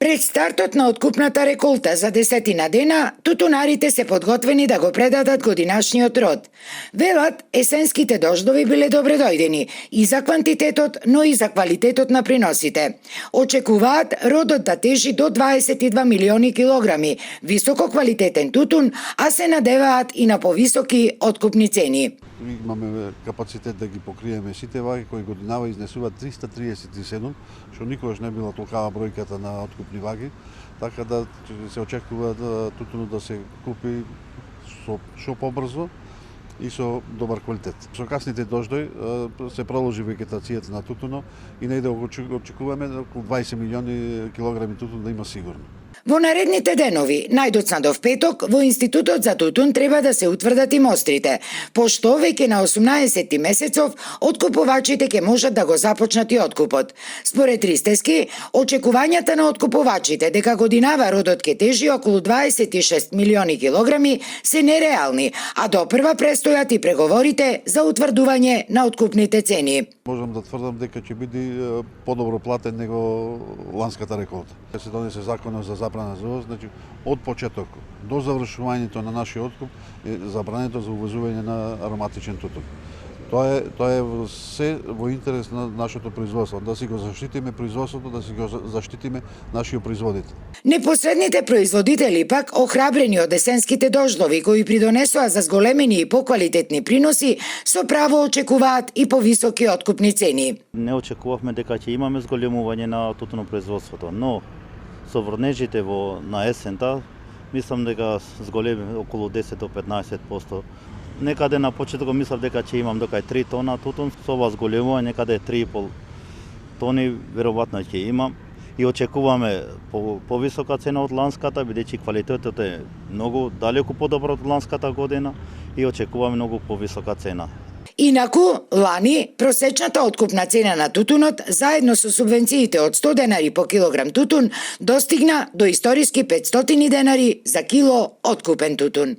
Пред стартот на откупната реколта за 10 дена, тутунарите се подготвени да го предадат годинашниот род. Велат, есенските дождови биле добре дојдени и за квантитетот, но и за квалитетот на приносите. Очекуваат родот да тежи до 22 милиони килограми, високо квалитетен тутун, а се надеваат и на повисоки откупни цени. Имаме капацитет да ги покриеме сите ваги кои годинава изнесуваат 337, што никогаш не била толкава бројката на откупни ваги, така да се очекува тутунот да се купи што побрзо и со добар квалитет. Со касните дождови се проложи вегетацијата на тутунот и ние да очекуваме околу 20 милиони килограми тутун да има сигурно. Во наредните денови, најдоцна до петок, во Институтот за тутун треба да се утврдат и мострите, пошто веќе на 18 месецов откупувачите ќе можат да го започнат и откупот. Според Ристески, очекувањата на откупувачите дека годинава родот ќе тежи околу 26 милиони килограми се нереални, а допрва престојат и преговорите за утврдување на откупните цени. Можам да тврдам дека ќе биде подобро платен него ланската реколта. Се донесе законот за забрана за увоз, значи од почеток до завршувањето на нашиот откуп е забрането за увозување на ароматичен тутун. Тоа е се во интерес на нашето производство, да си го заштитиме производството, да си го заштитиме нашиот производител. Непосредните производители пак, охрабрени од есенските дождови кои придонесоа за зголемени и поквалитетни приноси, со право очекуваат и повисоки откупни цени. Не очекувавме дека ќе имаме зголемување на тутунопроизводството, но со врнежите на есента, мислам дека зголеми околу 10 до 15%. Некаде на почетокот мислав дека ќе имам дека 3 тона тутун, со ова зголемување некаде 3,5 тони веројатно ќе имам и очекуваме повисока цена од ланската, бидејќи квалитетот е многу далеку подобар од ланската година и очекуваме многу повисока цена. Инаку, лани, просечната откупна цена на тутунот, заедно со субвенциите од 100 денари по килограм тутун, достигна до историски 500 денари за кило откупен тутун.